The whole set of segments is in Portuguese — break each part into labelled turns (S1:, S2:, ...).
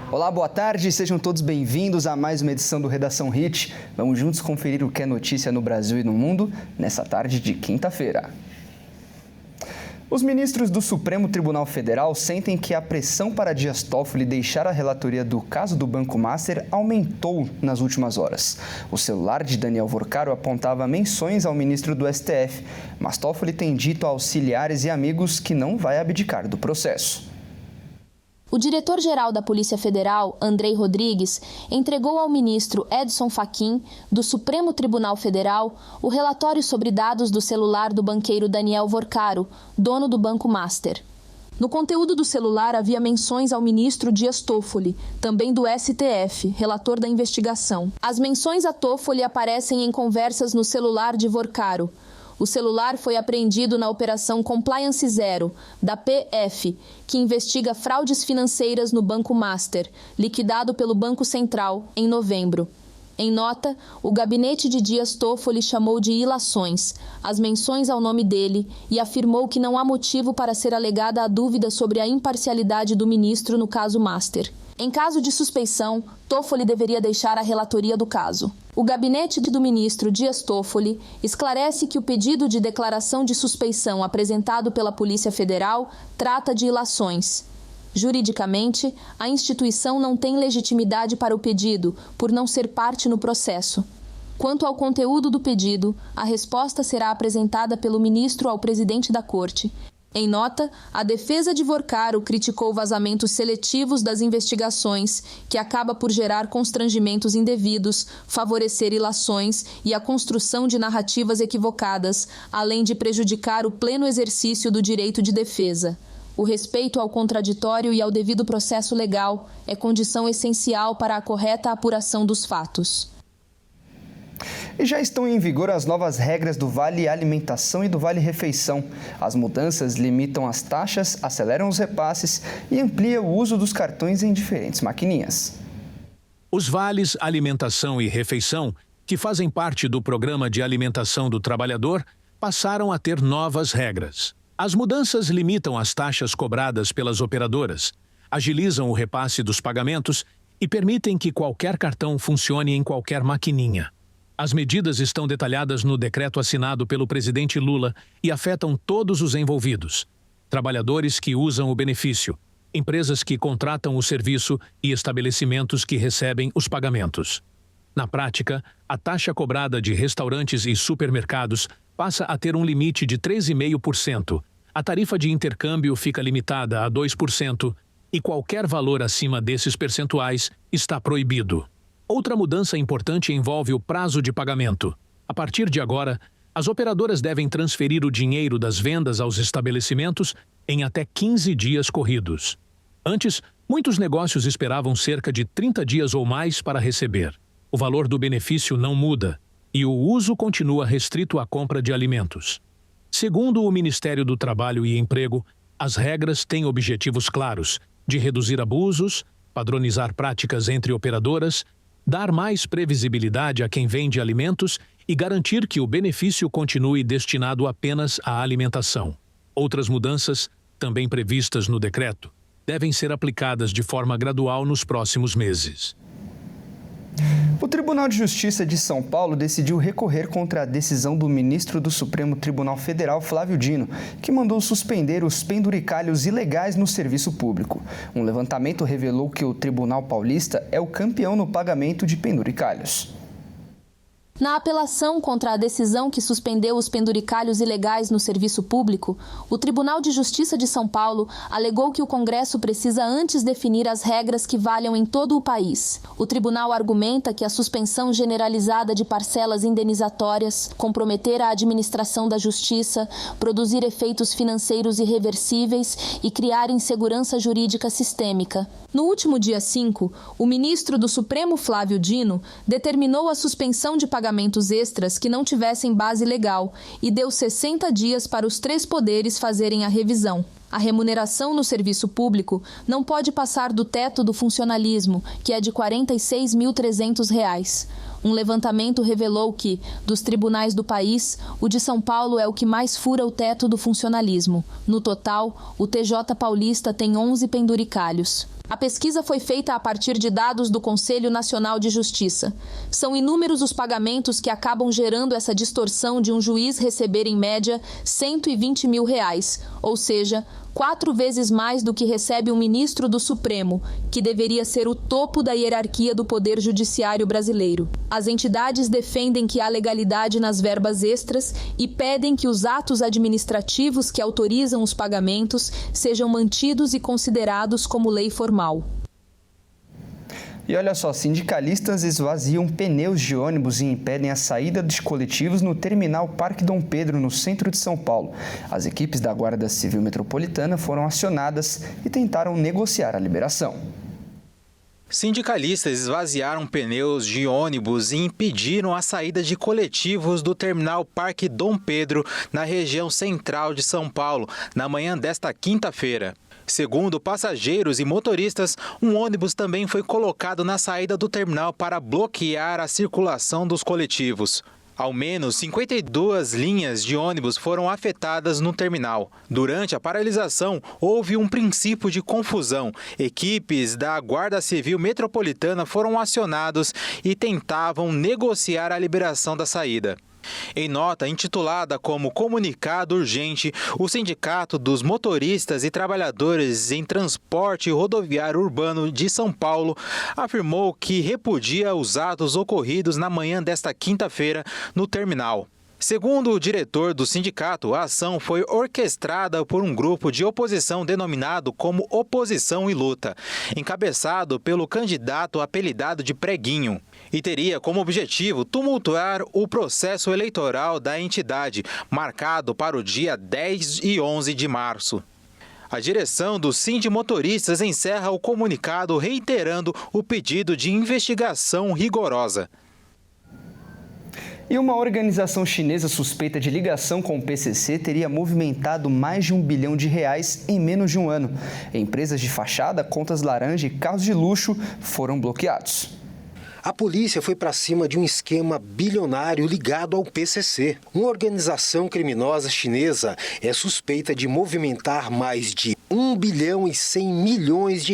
S1: Olá, boa tarde, sejam todos bem-vindos a mais uma edição do Redação Hit. Vamos juntos conferir o que é notícia no Brasil e no mundo nessa tarde de quinta-feira. Os ministros do Supremo Tribunal Federal sentem que a pressão para Dias Toffoli deixar a relatoria do caso do Banco Master aumentou nas últimas horas. O celular de Daniel Vorcaro apontava menções ao ministro do STF, mas Toffoli tem dito a auxiliares e amigos que não vai abdicar do processo.
S2: O diretor-geral da Polícia Federal, Andrei Rodrigues, entregou ao ministro Edson Fachin, do Supremo Tribunal Federal, o relatório sobre dados do celular do banqueiro Daniel Vorcaro, dono do Banco Master. No conteúdo do celular havia menções ao ministro Dias Toffoli, também do STF, relator da investigação. As menções a Toffoli aparecem em conversas no celular de Vorcaro. O celular foi apreendido na Operação Compliance Zero, da PF, que investiga fraudes financeiras no Banco Master, liquidado pelo Banco Central, em novembro. Em nota, o gabinete de Dias Toffoli chamou de ilações as menções ao nome dele e afirmou que não há motivo para ser alegada a dúvida sobre a imparcialidade do ministro no caso Master. Em caso de suspeição, Toffoli deveria deixar a relatoria do caso. O gabinete do ministro Dias Toffoli esclarece que o pedido de declaração de suspeição apresentado pela Polícia Federal trata de ilações. Juridicamente, a instituição não tem legitimidade para o pedido, por não ser parte no processo. Quanto ao conteúdo do pedido, a resposta será apresentada pelo ministro ao presidente da Corte. Em nota, a defesa de Vorcaro criticou vazamentos seletivos das investigações, que acaba por gerar constrangimentos indevidos, favorecer ilações e a construção de narrativas equivocadas, além de prejudicar o pleno exercício do direito de defesa. O respeito ao contraditório e ao devido processo legal é condição essencial para a correta apuração dos fatos.
S1: E já estão em vigor as novas regras do Vale Alimentação e do Vale Refeição. As mudanças limitam as taxas, aceleram os repasses e ampliam o uso dos cartões em diferentes maquininhas.
S3: Os vales Alimentação e Refeição, que fazem parte do Programa de Alimentação do Trabalhador, passaram a ter novas regras. As mudanças limitam as taxas cobradas pelas operadoras, agilizam o repasse dos pagamentos e permitem que qualquer cartão funcione em qualquer maquininha. As medidas estão detalhadas no decreto assinado pelo presidente Lula e afetam todos os envolvidos: trabalhadores que usam o benefício, empresas que contratam o serviço e estabelecimentos que recebem os pagamentos. Na prática, a taxa cobrada de restaurantes e supermercados passa a ter um limite de 3,5%, a tarifa de intercâmbio fica limitada a 2% e qualquer valor acima desses percentuais está proibido. Outra mudança importante envolve o prazo de pagamento. A partir de agora, as operadoras devem transferir o dinheiro das vendas aos estabelecimentos em até 15 dias corridos. Antes, muitos negócios esperavam cerca de 30 dias ou mais para receber. O valor do benefício não muda e o uso continua restrito à compra de alimentos. Segundo o Ministério do Trabalho e Emprego, as regras têm objetivos claros de reduzir abusos, padronizar práticas entre operadoras, dar mais previsibilidade a quem vende alimentos e garantir que o benefício continue destinado apenas à alimentação. Outras mudanças, também previstas no decreto, devem ser aplicadas de forma gradual nos próximos meses.
S1: O Tribunal de Justiça de São Paulo decidiu recorrer contra a decisão do ministro do Supremo Tribunal Federal, Flávio Dino, que mandou suspender os penduricalhos ilegais no serviço público. Um levantamento revelou que o Tribunal Paulista é o campeão no pagamento de penduricalhos.
S2: Na apelação contra a decisão que suspendeu os penduricalhos ilegais no serviço público, o Tribunal de Justiça de São Paulo alegou que o Congresso precisa antes definir as regras que valham em todo o país. O tribunal argumenta que a suspensão generalizada de parcelas indenizatórias comprometer a administração da justiça, produzir efeitos financeiros irreversíveis e criar insegurança jurídica sistêmica. No último dia 5, o ministro do Supremo, Flávio Dino, determinou a suspensão de pagamentos extras que não tivessem base legal e deu 60 dias para os 3 poderes fazerem a revisão. A remuneração no serviço público não pode passar do teto do funcionalismo, que é de R$ 46.300. Um levantamento revelou que, dos tribunais do país, o de São Paulo é o que mais fura o teto do funcionalismo. No total, o TJ paulista tem 11 penduricalhos. A pesquisa foi feita a partir de dados do Conselho Nacional de Justiça. São inúmeros os pagamentos que acabam gerando essa distorção de um juiz receber, em média, R$ 120 mil, ou seja, 4 vezes mais do que recebe um ministro do Supremo, que deveria ser o topo da hierarquia do Poder Judiciário brasileiro. As entidades defendem que há legalidade nas verbas extras e pedem que os atos administrativos que autorizam os pagamentos sejam mantidos e considerados como lei formal.
S1: E olha só, sindicalistas esvaziam pneus de ônibus e impedem a saída dos coletivos no terminal Parque Dom Pedro, no centro de São Paulo. As equipes da Guarda Civil Metropolitana foram acionadas e tentaram negociar a liberação.
S4: Sindicalistas esvaziaram pneus de ônibus e impediram a saída de coletivos do terminal Parque Dom Pedro, na região central de São Paulo, na manhã desta quinta-feira. Segundo passageiros e motoristas, um ônibus também foi colocado na saída do terminal para bloquear a circulação dos coletivos. Ao menos 52 linhas de ônibus foram afetadas no terminal. Durante a paralisação, houve um princípio de confusão. Equipes da Guarda Civil Metropolitana foram acionados e tentavam negociar a liberação da saída. Em nota intitulada como Comunicado Urgente, o Sindicato dos Motoristas e Trabalhadores em Transporte Rodoviário Urbano de São Paulo afirmou que repudia os atos ocorridos na manhã desta quinta-feira no terminal. Segundo o diretor do sindicato, a ação foi orquestrada por um grupo de oposição denominado como Oposição e Luta, encabeçado pelo candidato apelidado de Preguinho, e teria como objetivo tumultuar o processo eleitoral da entidade, marcado para o dia 10 e 11 de março. A direção do Sindimotoristas encerra o comunicado reiterando o pedido de investigação rigorosa.
S1: E uma organização chinesa suspeita de ligação com o PCC teria movimentado mais de R$1 bilhão em menos de um ano. Empresas de fachada, contas laranja e carros de luxo foram bloqueados.
S5: A polícia foi para cima de um esquema bilionário ligado ao PCC. Uma organização criminosa chinesa é suspeita de movimentar mais de R$1 bilhão e 100 milhões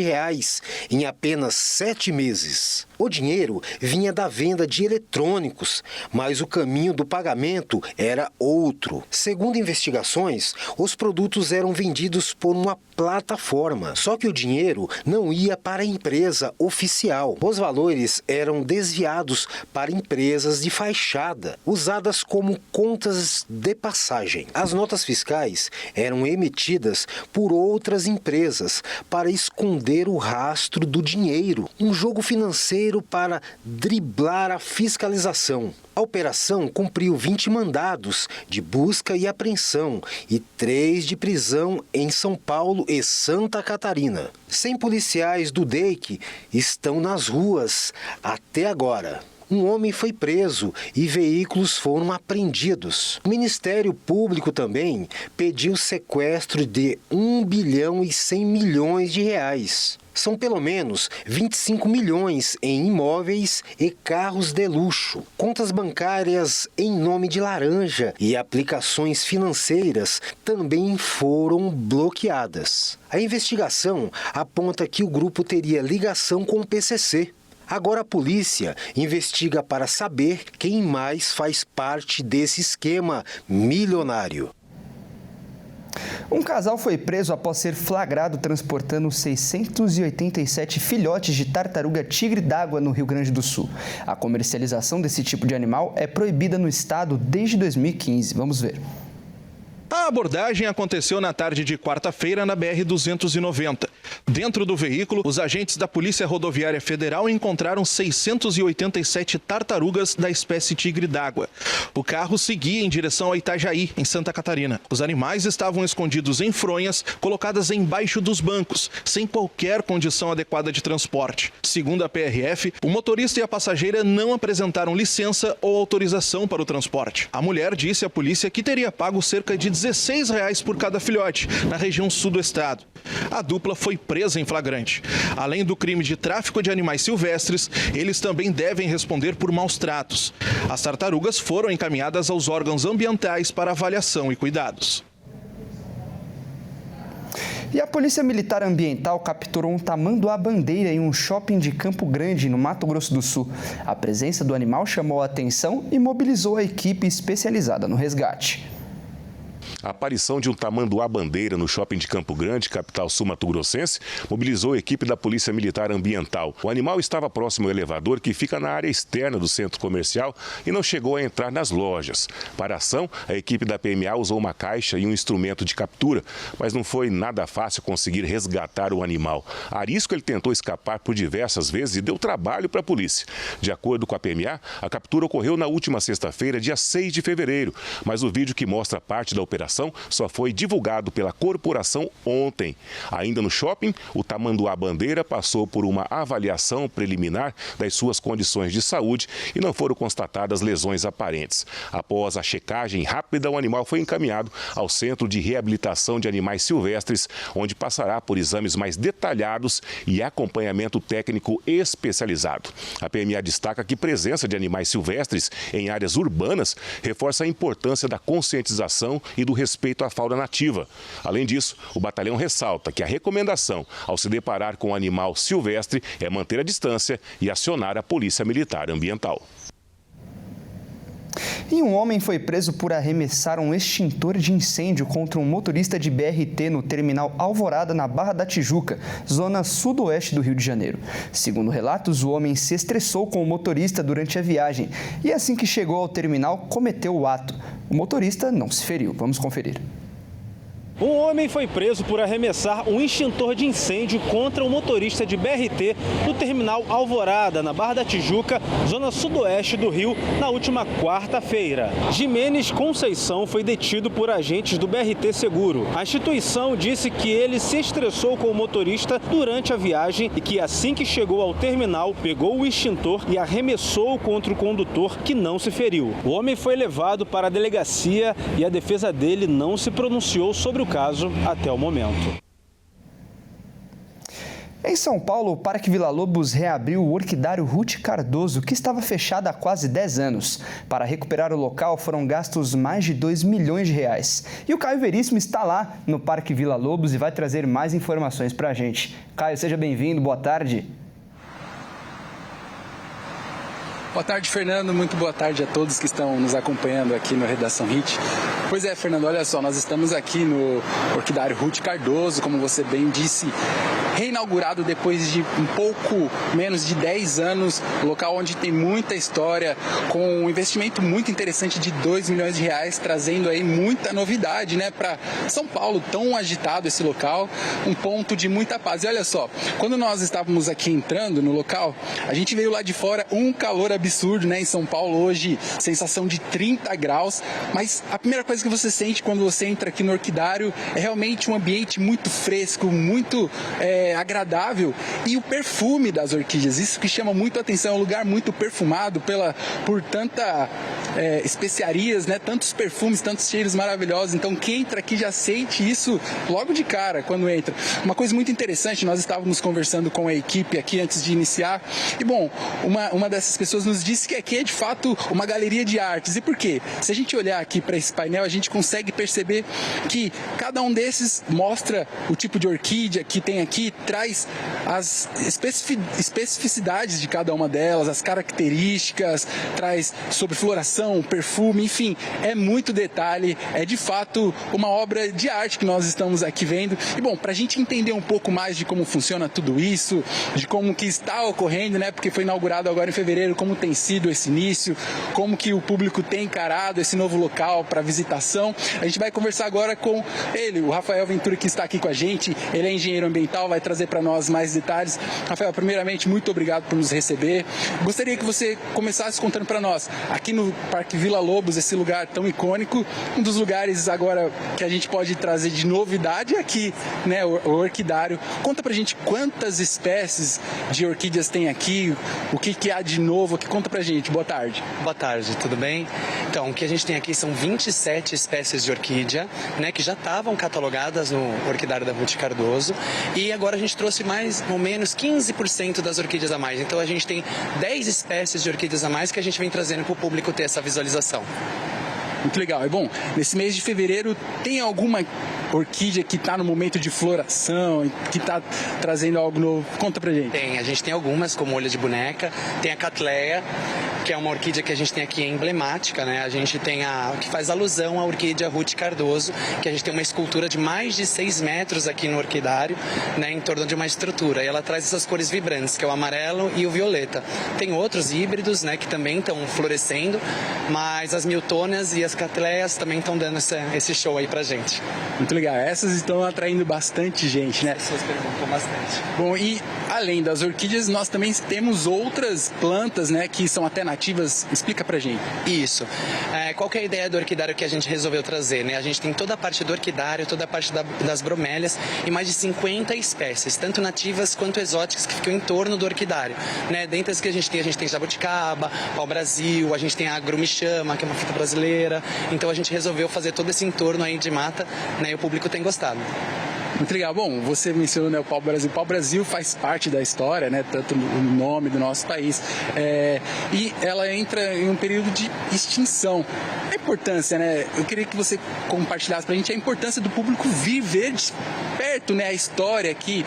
S5: em apenas 7 meses. O dinheiro vinha da venda de eletrônicos, mas o caminho do pagamento era outro. Segundo investigações, os produtos eram vendidos por uma plataforma, só que o dinheiro não ia para a empresa oficial. Os valores eram desviados para empresas de fachada, usadas como contas de passagem. As notas fiscais eram emitidas por outras empresas para esconder o rastro do dinheiro, um jogo financeiro para driblar a fiscalização. A operação cumpriu 20 mandados de busca e apreensão e 3 de prisão em São Paulo e Santa Catarina. 100 policiais do DEIC estão nas ruas até agora. Um homem foi preso e veículos foram apreendidos. O Ministério Público também pediu sequestro de R$1 bilhão e 100 milhões. São pelo menos 25 milhões em imóveis e carros de luxo. Contas bancárias em nome de laranja e aplicações financeiras também foram bloqueadas. A investigação aponta que o grupo teria ligação com o PCC. Agora a polícia investiga para saber quem mais faz parte desse esquema milionário.
S1: Um casal foi preso após ser flagrado transportando 687 filhotes de tartaruga tigre d'água no Rio Grande do Sul. A comercialização desse tipo de animal é proibida no estado desde 2015. Vamos ver.
S6: A abordagem aconteceu na tarde de quarta-feira na BR-290. Dentro do veículo, os agentes da Polícia Rodoviária Federal encontraram 687 tartarugas da espécie tigre d'água. O carro seguia em direção a Itajaí, em Santa Catarina. Os animais estavam escondidos em fronhas, colocadas embaixo dos bancos, sem qualquer condição adequada de transporte. Segundo a PRF, o motorista e a passageira não apresentaram licença ou autorização para o transporte. A mulher disse à polícia que teria pago cerca de R$16 por cada filhote, na região sul do estado. A dupla foi presa em flagrante. Além do crime de tráfico de animais silvestres, eles também devem responder por maus tratos. As tartarugas foram encaminhadas aos órgãos ambientais para avaliação e cuidados.
S1: E a Polícia Militar Ambiental capturou um tamanduá-bandeira em um shopping de Campo Grande, no Mato Grosso do Sul. A presença do animal chamou a atenção e mobilizou a equipe especializada no resgate.
S7: A aparição de um tamanduá-bandeira no shopping de Campo Grande, capital sul-mato-grossense, mobilizou a equipe da Polícia Militar Ambiental. O animal estava próximo ao elevador que fica na área externa do centro comercial e não chegou a entrar nas lojas. Para a ação, a equipe da PMA usou uma caixa e um instrumento de captura, mas não foi nada fácil conseguir resgatar o animal. A risco, ele tentou escapar por diversas vezes e deu trabalho para a polícia. De acordo com a PMA, a captura ocorreu na última sexta-feira, dia 6 de fevereiro, mas o vídeo que mostra parte da operação só foi divulgado pela corporação ontem. Ainda no shopping, o tamanduá-bandeira passou por uma avaliação preliminar das suas condições de saúde e não foram constatadas lesões aparentes. Após a checagem rápida, o animal foi encaminhado ao Centro de Reabilitação de Animais Silvestres, onde passará por exames mais detalhados e acompanhamento técnico especializado. A PMA destaca que a presença de animais silvestres em áreas urbanas reforça a importância da conscientização e do respeito à fauna nativa. Além disso, o batalhão ressalta que a recomendação ao se deparar com um animal silvestre é manter a distância e acionar a Polícia Militar Ambiental.
S1: E um homem foi preso por arremessar um extintor de incêndio contra um motorista de BRT no terminal Alvorada, na Barra da Tijuca, zona sudoeste do Rio de Janeiro. Segundo relatos, o homem se estressou com o motorista durante a viagem e, assim que chegou ao terminal, cometeu o ato. O motorista não se feriu. Vamos conferir.
S8: Um homem foi preso por arremessar um extintor de incêndio contra um motorista de BRT no terminal Alvorada, na Barra da Tijuca, zona sudoeste do Rio, na última quarta-feira. Jimenez Conceição foi detido por agentes do BRT Seguro. A instituição disse que ele se estressou com o motorista durante a viagem e que, assim que chegou ao terminal, pegou o extintor e arremessou contra o condutor, que não se feriu. O homem foi levado para a delegacia e a defesa dele não se pronunciou sobre o caso até o momento.
S1: Em São Paulo, o Parque Vila Lobos reabriu o Orquidário Ruth Cardoso, que estava fechado há quase 10 anos. Para recuperar o local, foram gastos mais de R$2 milhões. E o Caio Veríssimo está lá no Parque Vila Lobos e vai trazer mais informações para a gente. Caio, seja bem-vindo, boa tarde.
S9: Boa tarde, Fernando. Muito boa tarde a todos que estão nos acompanhando aqui no Redação HIT. Pois é, Fernando, olha só, nós estamos aqui no Orquidário Ruth Cardoso, como você bem disse, reinaugurado depois de um pouco menos de 10 anos, local onde tem muita história, com um investimento muito interessante de R$2 milhões, trazendo aí muita novidade, né, para São Paulo, tão agitado esse local, um ponto de muita paz. E olha só, quando nós estávamos aqui entrando no local, a gente veio lá de fora, um calor absurdo, né, em São Paulo hoje, sensação de 30 graus, mas a primeira coisa que você sente quando você entra aqui no Orquidário é realmente um ambiente muito fresco, muito agradável, e o perfume das orquídeas, isso que chama muito a atenção, é um lugar muito perfumado por tanta especiarias, né, tantos perfumes, tantos cheiros maravilhosos, então quem entra aqui já sente isso logo de cara quando entra. Uma coisa muito interessante, nós estávamos conversando com a equipe aqui antes de iniciar, e bom, uma dessas pessoas nos disse que aqui é de fato uma galeria de artes. E por quê? Se a gente olhar aqui para esse painel, a gente consegue perceber que cada um desses mostra o tipo de orquídea que tem aqui, traz as especificidades de cada uma delas, as características, traz sobre floração, perfume, enfim, é muito detalhe, é de fato uma obra de arte que nós estamos aqui vendo. E bom, para a gente entender um pouco mais de como funciona tudo isso, de como que está ocorrendo, né, porque foi inaugurado agora em fevereiro, como tem sido esse início, como que o público tem encarado esse novo local para visitação. A gente vai conversar agora com ele, o Rafael Ventura, que está aqui com a gente. Ele é engenheiro ambiental, vai trazer para nós mais detalhes. Rafael, primeiramente, muito obrigado por nos receber. Gostaria que você começasse contando para nós, aqui no Parque Vila Lobos, esse lugar tão icônico, um dos lugares agora que a gente pode trazer de novidade aqui, né, o orquidário. Conta pra gente quantas espécies de orquídeas tem aqui, o que há de novo aqui. Conta pra gente. Boa tarde.
S10: Boa tarde, tudo bem? Então, o que a gente tem aqui são 27 espécies de orquídea, né, que já estavam catalogadas no orquidário da Ruth Cardoso, e agora a gente trouxe mais ou menos 15% das orquídeas a mais. Então a gente tem 10 espécies de orquídeas a mais que a gente vem trazendo para o público ter essa visualização.
S9: Muito legal. É bom, nesse mês de fevereiro tem alguma orquídea que está no momento de floração, que está trazendo algo novo? Conta pra gente.
S10: Tem, a gente tem algumas, como olho de boneca, tem a Cattleya, que é uma orquídea que a gente tem aqui emblemática, né? A gente tem a que faz alusão à orquídea Ruth Cardoso, que a gente tem uma escultura de mais de 6 metros aqui no orquidário, né, em torno de uma estrutura. E ela traz essas cores vibrantes, que é o amarelo e o violeta. Tem outros híbridos, né, que também estão florescendo, mas as miltônias e as Cattleyas também estão dando esse show aí pra gente.
S9: Muito legal. Essas estão atraindo bastante gente, né?
S10: As pessoas perguntam bastante.
S9: Bom, e além das orquídeas, nós também temos outras plantas, né, que são até nativas. Explica pra gente.
S10: Isso. Qual que é a ideia do orquidário que a gente resolveu trazer, né? A gente tem toda a parte do orquidário, toda a parte das bromélias e mais de 50 espécies, tanto nativas quanto exóticas, que ficam em torno do orquidário, né? Dentre as que a gente tem jabuticaba, pau-brasil, a gente tem a grumichama, que é uma fruta brasileira. Então a gente resolveu fazer todo esse entorno aí de mata, né? E o público tem gostado.
S9: Muito legal. Bom, você mencionou, né, o pau-brasil. O pau-brasil faz parte da história, né, tanto no nome do nosso país. E ela entra em um período de extinção. A importância, né? Eu queria que você compartilhasse pra gente a importância do público vir ver de perto, né, a história aqui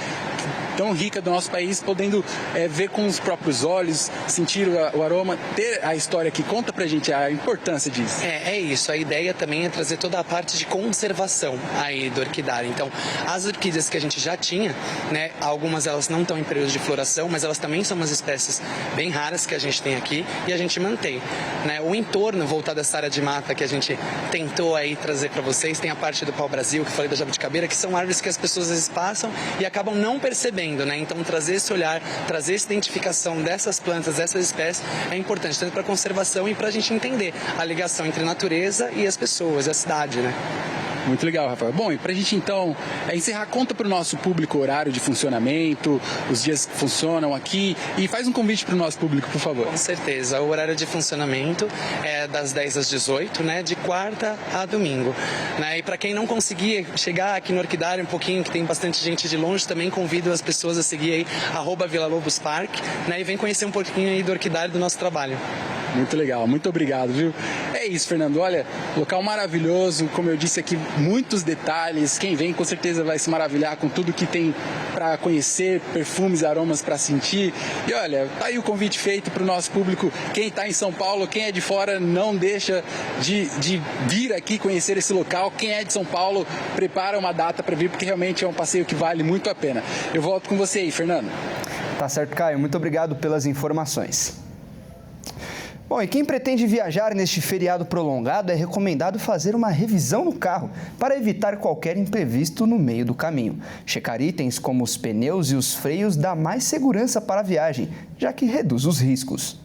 S9: tão rica do nosso país, podendo ver com os próprios olhos, sentir o aroma, ter a história aqui. Conta pra gente a importância disso.
S10: É isso. A ideia também é trazer toda a parte de conservação aí do orquidário. Então, as orquídeas que a gente já tinha, né, algumas elas não estão em período de floração, mas elas também são umas espécies bem raras que a gente tem aqui e a gente mantém, né? O entorno voltado a essa área de mata que a gente tentou aí trazer para vocês, tem a parte do pau-brasil, que eu falei da jabuticabeira, que são árvores que as pessoas às vezes passam e acabam não percebendo, né? Então trazer esse olhar, trazer essa identificação dessas plantas, dessas espécies é importante, tanto para a conservação e para a gente entender a ligação entre a natureza e as pessoas, a cidade, né?
S9: Muito legal, Rafael. Bom, e pra gente então encerrar, conta pro nosso público o horário de funcionamento, os dias que funcionam aqui e faz um convite pro nosso público, por favor.
S10: Com certeza. O horário de funcionamento é das 10 às 18, né, de quarta a domingo, né? E para quem não conseguir chegar aqui no orquidário um pouquinho, que tem bastante gente de longe, também convido as pessoas a seguir aí @VilaLobosPark, né, e vem conhecer um pouquinho aí do orquidário, do nosso trabalho.
S9: Muito legal, muito obrigado, viu? É isso, Fernando. Olha, local maravilhoso, como eu disse aqui, muitos detalhes. Quem vem com certeza vai se maravilhar com tudo que tem para conhecer, perfumes, aromas para sentir. E olha, tá aí o convite feito para o nosso público. Quem está em São Paulo, quem é de fora, não deixa de vir aqui conhecer esse local. Quem é de São Paulo, prepara uma data para vir, porque realmente é um passeio que vale muito a pena. Eu volto com você aí, Fernando.
S1: Tá certo, Caio. Muito obrigado pelas informações. Bom, e quem pretende viajar neste feriado prolongado é recomendado fazer uma revisão no carro para evitar qualquer imprevisto no meio do caminho. Checar itens como os pneus e os freios dá mais segurança para a viagem, já que reduz os riscos.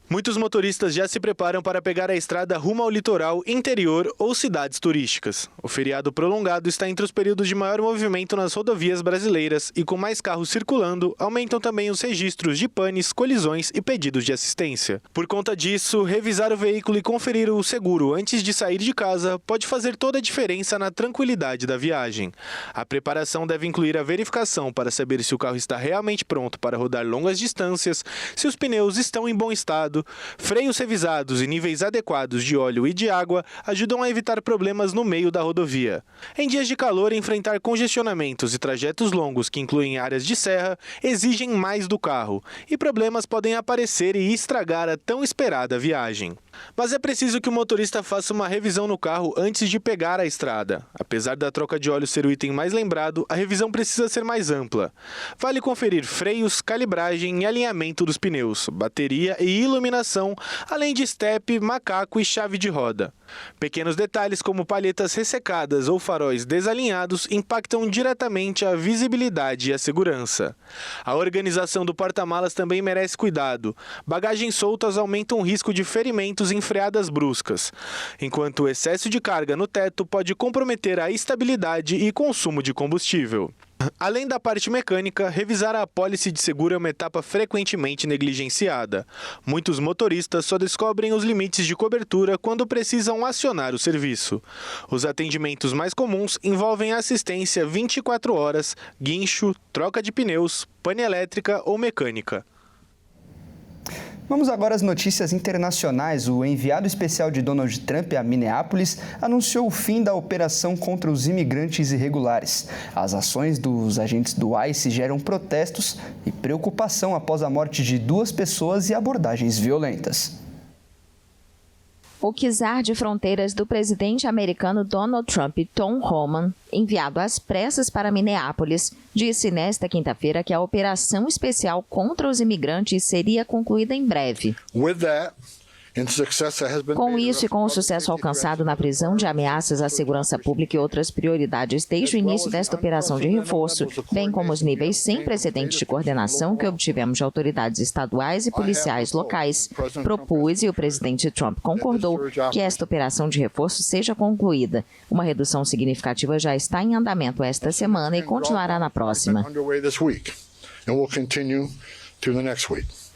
S4: Muitos motoristas já se preparam para pegar a estrada rumo ao litoral, interior ou cidades turísticas. O feriado prolongado está entre os períodos de maior movimento nas rodovias brasileiras e com mais carros circulando, aumentam também os registros de panes, colisões e pedidos de assistência. Por conta disso, revisar o veículo e conferir o seguro antes de sair de casa pode fazer toda a diferença na tranquilidade da viagem. A preparação deve incluir a verificação para saber se o carro está realmente pronto para rodar longas distâncias, se os pneus estão em bom estado. Freios revisados e níveis adequados de óleo e de água ajudam a evitar problemas no meio da rodovia. Em dias de calor, enfrentar congestionamentos e trajetos longos que incluem áreas de serra exigem mais do carro, e problemas podem aparecer e estragar a tão esperada viagem. Mas é preciso que o motorista faça uma revisão no carro antes de pegar a estrada. Apesar da troca de óleo ser o item mais lembrado, a revisão precisa ser mais ampla. Vale conferir freios, calibragem e alinhamento dos pneus, bateria e iluminação, além de estepe, macaco e chave de roda. Pequenos detalhes como palhetas ressecadas ou faróis desalinhados impactam diretamente a visibilidade e a segurança. A organização do porta-malas também merece cuidado. Bagagens soltas aumentam o risco de ferimentos em freadas bruscas, enquanto o excesso de carga no teto pode comprometer a estabilidade e consumo de combustível. Além da parte mecânica, revisar a apólice de seguro é uma etapa frequentemente negligenciada. Muitos motoristas só descobrem os limites de cobertura quando precisam acionar o serviço. Os atendimentos mais comuns envolvem assistência 24 horas, guincho, troca de pneus, pane elétrica ou mecânica.
S1: Vamos agora às notícias internacionais. O enviado especial de Donald Trump a Minneapolis anunciou o fim da operação contra os imigrantes irregulares. As ações dos agentes do ICE geram protestos e preocupação após a morte de 2 pessoas e abordagens violentas.
S11: O czar de fronteiras do presidente americano Donald Trump, Tom Homan, enviado às pressas para Minneapolis, disse nesta quinta-feira que a operação especial contra os imigrantes seria concluída em breve. Com isso e com o sucesso alcançado na prisão de ameaças à segurança pública e outras prioridades desde o início desta operação de reforço, bem como os níveis sem precedentes de coordenação que obtivemos de autoridades estaduais e policiais locais, propus e o presidente Trump concordou que esta operação de reforço seja concluída. Uma redução significativa já está em andamento esta semana e continuará na próxima.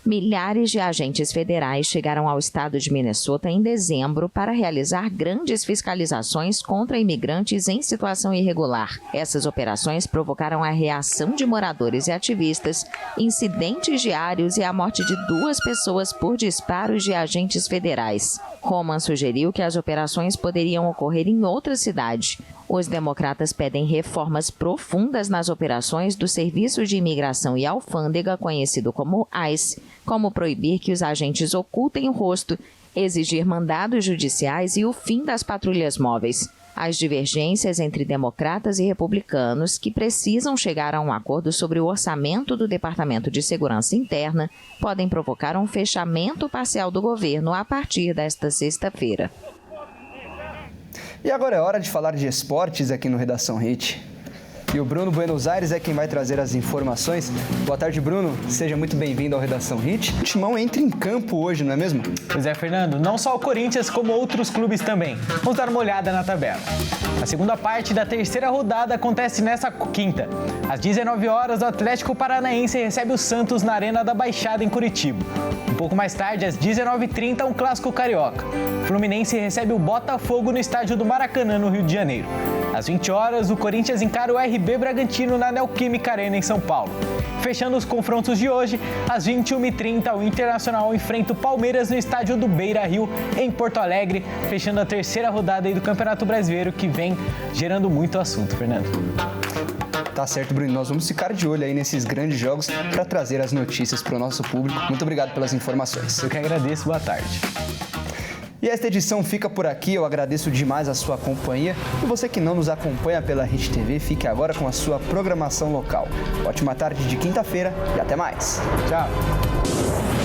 S11: Milhares de agentes federais chegaram ao estado de Minnesota em dezembro para realizar grandes fiscalizações contra imigrantes em situação irregular. Essas operações provocaram a reação de moradores e ativistas, incidentes diários e a morte de 2 pessoas por disparos de agentes federais. Homan sugeriu que as operações poderiam ocorrer em outra cidade. Os democratas pedem reformas profundas nas operações do Serviço de Imigração e Alfândega, conhecido como ICE, como proibir que os agentes ocultem o rosto, exigir mandados judiciais e o fim das patrulhas móveis. As divergências entre democratas e republicanos, que precisam chegar a um acordo sobre o orçamento do Departamento de Segurança Interna, podem provocar um fechamento parcial do governo a partir desta sexta-feira.
S1: E agora é hora de falar de esportes aqui no Redação Hit. E o Bruno Buenos Aires é quem vai trazer as informações. Boa tarde, Bruno. Seja muito bem-vindo ao Redação Hit. O Timão entra em campo hoje, não é mesmo?
S12: Pois é, Fernando. Não só o Corinthians, como outros clubes também. Vamos dar uma olhada na tabela. A segunda parte da terceira rodada acontece nesta quinta. Às 19 horas, o Atlético Paranaense recebe o Santos na Arena da Baixada, em Curitiba. Um pouco mais tarde, às 19h30, um clássico carioca. O Fluminense recebe o Botafogo no estádio do Maracanã, no Rio de Janeiro. Às 20 horas, o Corinthians encara o RB Bragantino na Neoquímica Arena, em São Paulo. Fechando os confrontos de hoje, às 21h30, o Internacional enfrenta o Palmeiras no estádio do Beira-Rio, em Porto Alegre, fechando a terceira rodada aí do Campeonato Brasileiro, que vem gerando muito assunto, Fernando.
S1: Tá certo, Bruno. Nós vamos ficar de olho aí nesses grandes jogos para trazer as notícias para o nosso público. Muito obrigado pelas informações.
S12: Eu que agradeço. Boa tarde.
S1: E esta edição fica por aqui, eu agradeço demais a sua companhia. E você que não nos acompanha pela Hit TV, fique agora com a sua programação local. Ótima tarde de quinta-feira e até mais.
S12: Tchau.